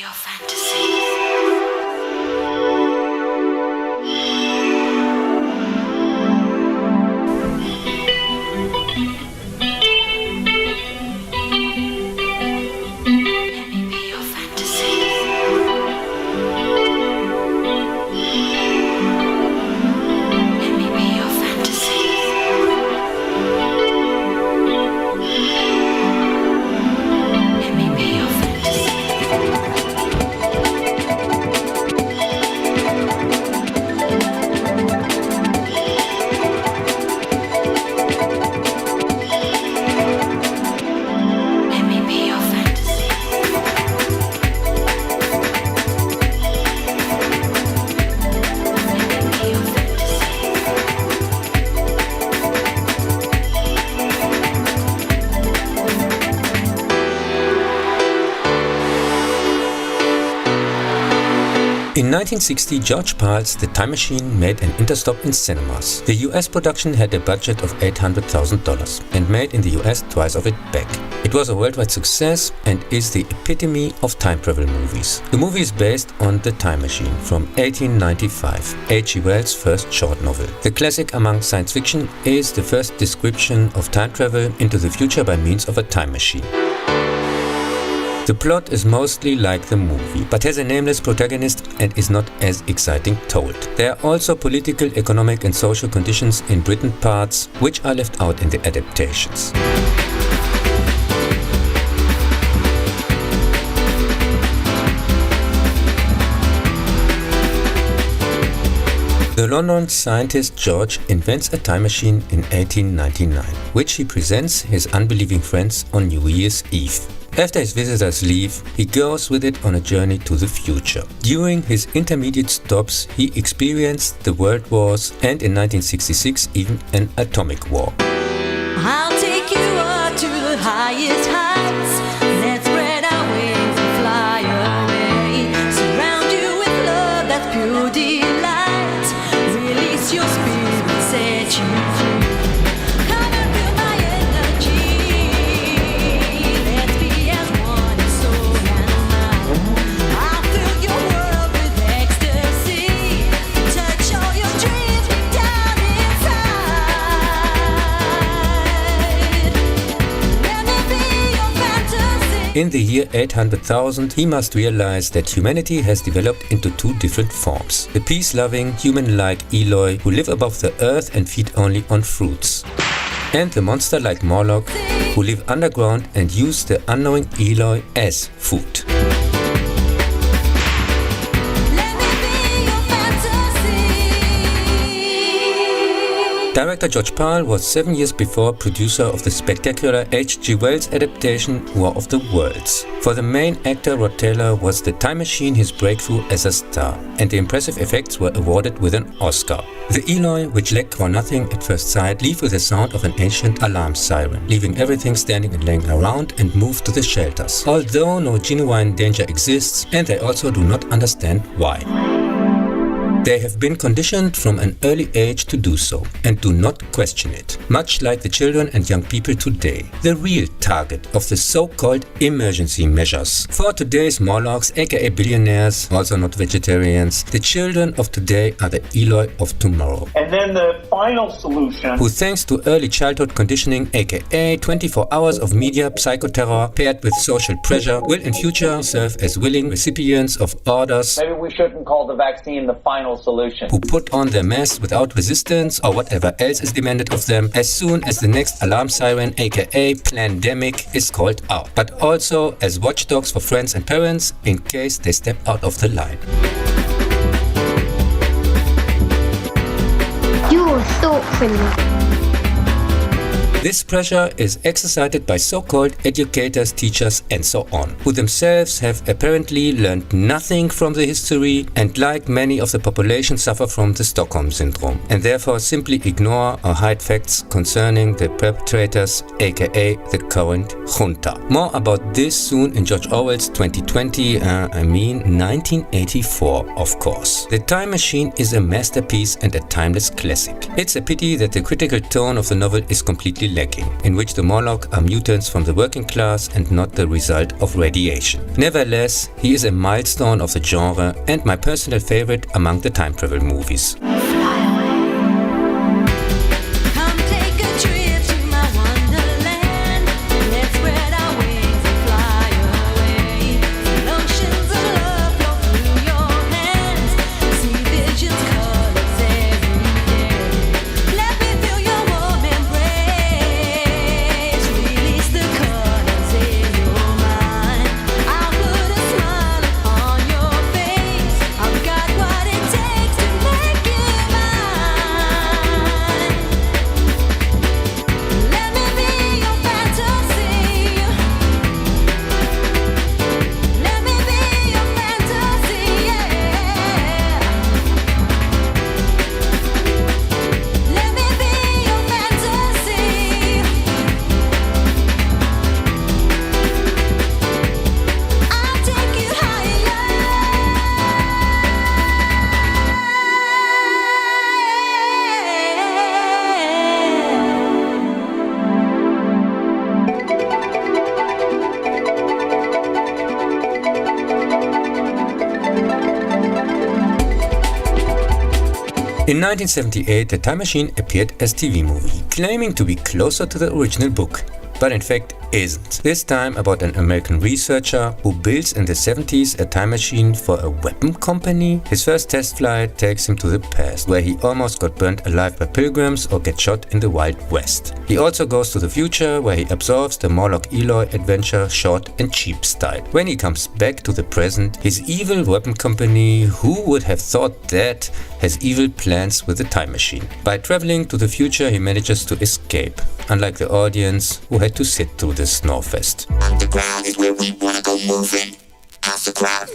your fantasy. In 1960, George Pal's The Time Machine made an interstop in cinemas. The US production had a budget of $800,000 and made in the US twice of it back. It was a worldwide success and is the epitome of time travel movies. The movie is based on The Time Machine from 1895, H.G.Wells' first short novel. The classic among science fiction is the first description of time travel into the future by means of a time machine. The plot is mostly like the movie, but has a nameless protagonist and is not as exciting told. There are also political, economic and social conditions in Britain parts which are left out in the adaptations. The London scientist George invents a time machine in 1899, which he presents his unbelieving friends on New Year's Eve. After his visitors leave, he goes with it on a journey to the future. During his intermediate stops, he experienced the world wars and in 1966 even an atomic war. I'll take you up to the highest heights. Let's spread our wings and fly away. Surround you with love that's pure delight. Release your spirit, set you free. Come and feel my energy. Let's be as one in soul and mind. I'll fill your world with ecstasy. Touch all your dreams down inside. Let me be your fantasy. In the year 800,000, he must realize that humanity has developed into two different forms. The peace-loving, human-like Eloi who live above the earth and feed only on fruits. And the monster-like Morlock who live underground and use the unknowing Eloi as food. Let me be your fantasy. Director George Pal was 7 years before producer of the spectacular H.G.Wells adaptation War of the Worlds. For the main actor Rod Taylor was The Time Machine his breakthrough as a star, and the impressive effects were awarded with an Oscar. The Eloi, which lacked for nothing at first sight, leave with the sound of an ancient alarm siren, leaving everything standing and laying around and move to the shelters, although no genuine danger exists and they also do not understand why. They have been conditioned from an early age to do so and do not question it, much like the children and young people today, the real target of the so-called emergency measures. For today's Morlocks, aka billionaires, also not vegetarians, the children of today are the Eloi of tomorrow. And then the final solution, Who thanks to early childhood conditioning, aka 24 hours of media psychoterror paired with social pressure, will in future serve as willing recipients of orders maybe we shouldn't call the vaccine the final solution. who put on their masks without resistance or whatever else is demanded of them as soon as the next alarm siren aka plandemic is called out, but also as watchdogs for friends and parents in case they step out of the line. You're a thought criminal. This pressure is exercised by so-called educators, teachers and so on, who themselves have apparently learned nothing from the history and like many of the population suffer from the Stockholm Syndrome and therefore simply ignore or hide facts concerning the perpetrators aka the current junta. More about this soon in George Orwell's 1984 of course. The Time Machine is a masterpiece and a timeless classic. It's a pity that the critical tone of the novel is completely severely lacking, in which the Morlock are mutants from the working class and not the result of radiation. Nevertheless, he is a milestone of the genre and my personal favorite among the time travel movies. Come take a trip to my wonderland. Let's spread our wings and fly away. Feel oceans of love flow through your hands. See visions, colors every day. Let me feel your warm embrace. Release the colors in your mind. I'll put a smile upon your face. I've got what it takes to make you mine. Let me be your fantasy. Let me be your fantasy, yeah. Let me be your fantasy. I'll take you In 1978, The Time Machine appeared as TV movie, claiming to be closer to the original book, but in fact isn't. This time about an American researcher who builds in the 70s a time machine for a weapon company. His first test flight takes him to the past, where he almost got burnt alive by pilgrims or gets shot in the Wild West. He also goes to the future, where he absorbs the Morlock Eloy adventure short and cheap style. When he comes back to the present, his evil weapon company, who would have thought that, has evil plans with the time machine. By traveling to the future, he manages to escape, unlike the audience who had to sit through the snowfest. Underground is where we wanna go moving. How's the crowd?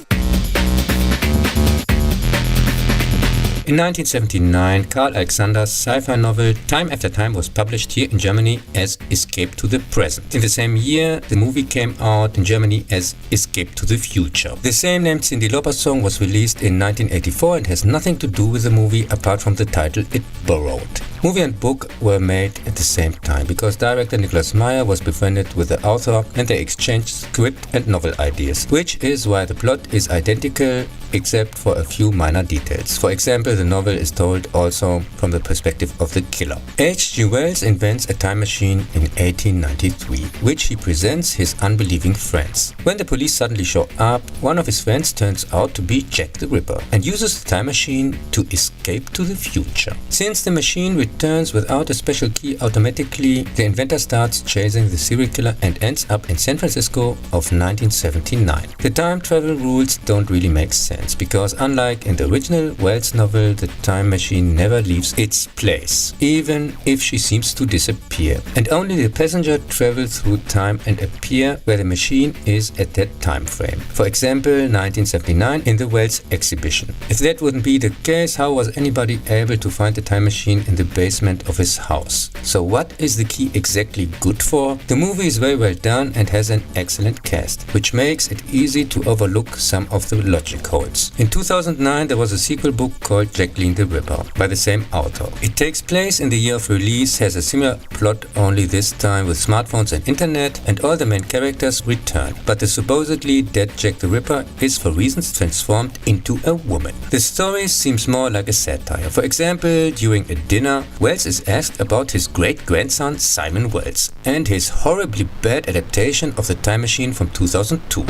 In 1979, Carl Alexander's sci-fi novel Time After Time was published here in Germany as Escape to the Present. In the same year, the movie came out in Germany as Escape to the Future. The same named Cyndi Lauper song was released in 1984 and has nothing to do with the movie apart from the title it borrowed. Movie and book were made at the same time because director Nicholas Meyer was befriended with the author and they exchanged script and novel ideas, which is why the plot is identical except for a few minor details. For example, the novel is told also from the perspective of the killer. H.G. Wells invents a time machine in 1893, which he presents his unbelieving friends. When the police suddenly show up, one of his friends turns out to be Jack the Ripper and uses the time machine to escape to the future. Since the machine returns without a special key automatically, the inventor starts chasing the serial killer and ends up in San Francisco of 1979. The time travel rules don't really make sense because unlike in the original Wells novel, the time machine never leaves its place, even if she seems to disappear, and only the passenger travels through time and appear where the machine is at that time frame. For example, 1979 in the Wells exhibition. If that wouldn't be the case, how was anybody able to find the time machine in the basement of his house? So what is the key exactly good for? The movie is very well done and has an excellent cast, which makes it easy to overlook some of the logic holes. In 2009 there was a sequel book called Jacqueline the Ripper by the same author. It takes place in the year of release, has a similar plot, only this time with smartphones and internet, and all the main characters return. But the supposedly dead Jack the Ripper is for reasons transformed into a woman. The story seems more like a satire. For example, during a dinner, Wells is asked about his great-grandson Simon Wells and his horribly bad adaptation of The Time Machine from 2002.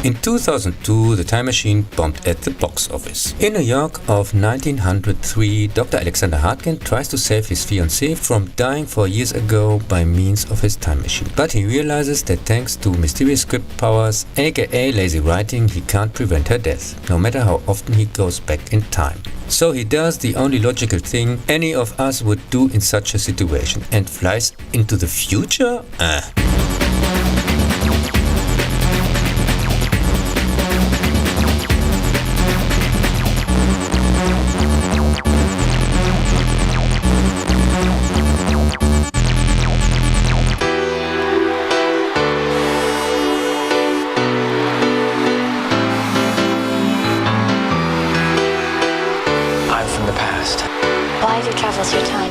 In 2002, The Time Machine bombed at the box office. In New York of 1903, Dr. Alexander Hartgen tries to save his fiancée from dying 4 years ago by means of his time machine. But he realizes that thanks to mysterious script powers, aka lazy writing, he can't prevent her death, no matter how often he goes back in time. So he does the only logical thing any of us would do in such a situation and flies into the future? I'm from the past.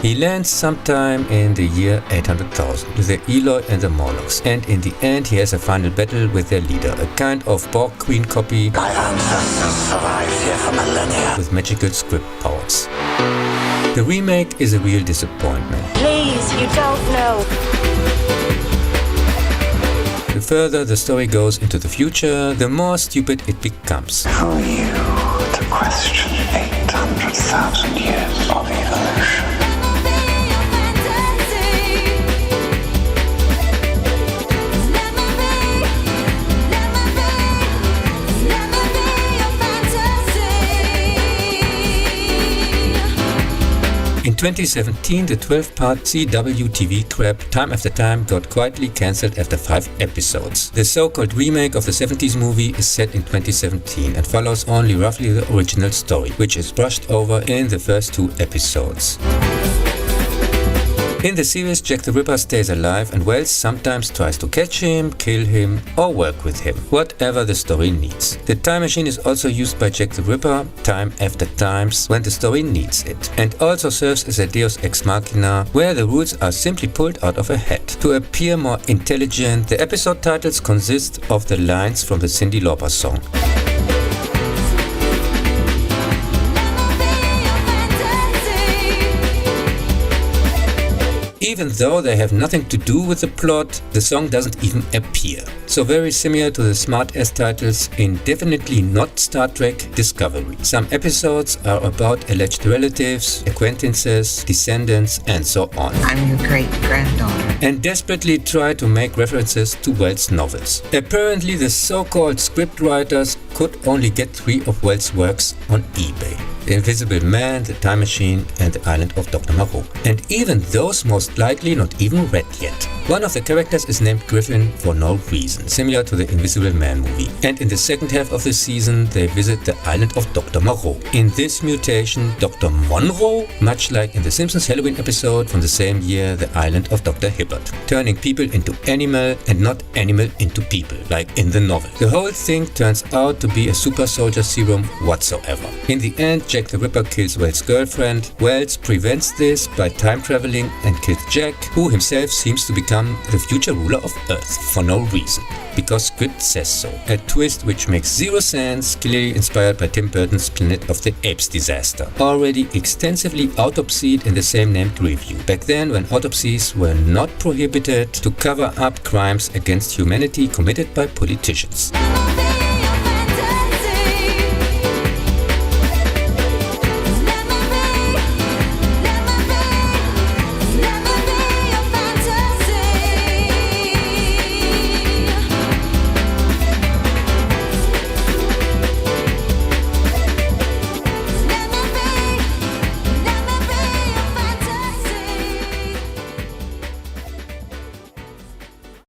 He lands sometime in the year 800,000 with the Eloi and the Morlocks, and in the end he has a final battle with their leader, a kind of Borg Queen copy My ancestors survived here for millennia. with magical script powers. The remake is a real disappointment. Please, you don't know. The further the story goes into the future, the more stupid it becomes. Who are you to question 800,000 years of evolution? In 2017, the 12-part CW TV crap Time After Time got quietly cancelled after 5 episodes. The so-called remake of the 70s movie is set in 2017 and follows only roughly the original story, which is brushed over in the first 2 episodes. In the series, Jack the Ripper stays alive and Wells sometimes tries to catch him, kill him or work with him, whatever the story needs. The time machine is also used by Jack the Ripper time after times when the story needs it, and also serves as a deus ex machina where the rules are simply pulled out of a hat. To appear more intelligent, the episode titles consist of the lines from the Cyndi Lauper song. Even though they have nothing to do with the plot, the song doesn't even appear. So very similar to the smart-ass titles in definitely not Star Trek Discovery. Some episodes are about alleged relatives, acquaintances, descendants and so on. I'm your great-granddaughter. And desperately try to make references to Wells' novels. Apparently the so-called scriptwriters could only get 3 of Wells' works on eBay. The Invisible Man, The Time Machine and The Island of Dr. Moreau. And even those most likely not even read yet. One of the characters is named Griffin for no reason, similar to the Invisible Man movie. And in the second half of the season they visit the Island of Dr. Moreau. In this mutation, Dr. Monroe, much like in the Simpsons Halloween episode from the same year, The Island of Dr. Hibbert, turning people into animal and not animal into people, like in the novel. The whole thing turns out to be a super soldier serum whatsoever. In the end, Jack the Ripper kills Wells' girlfriend. Wells prevents this by time traveling and kills Jack, who himself seems to become the future ruler of Earth for no reason, because script says so. A twist which makes zero sense, clearly inspired by Tim Burton's Planet of the Apes disaster, already extensively autopsied in the same named review. Back then, when autopsies were not prohibited to cover up crimes against humanity committed by politicians.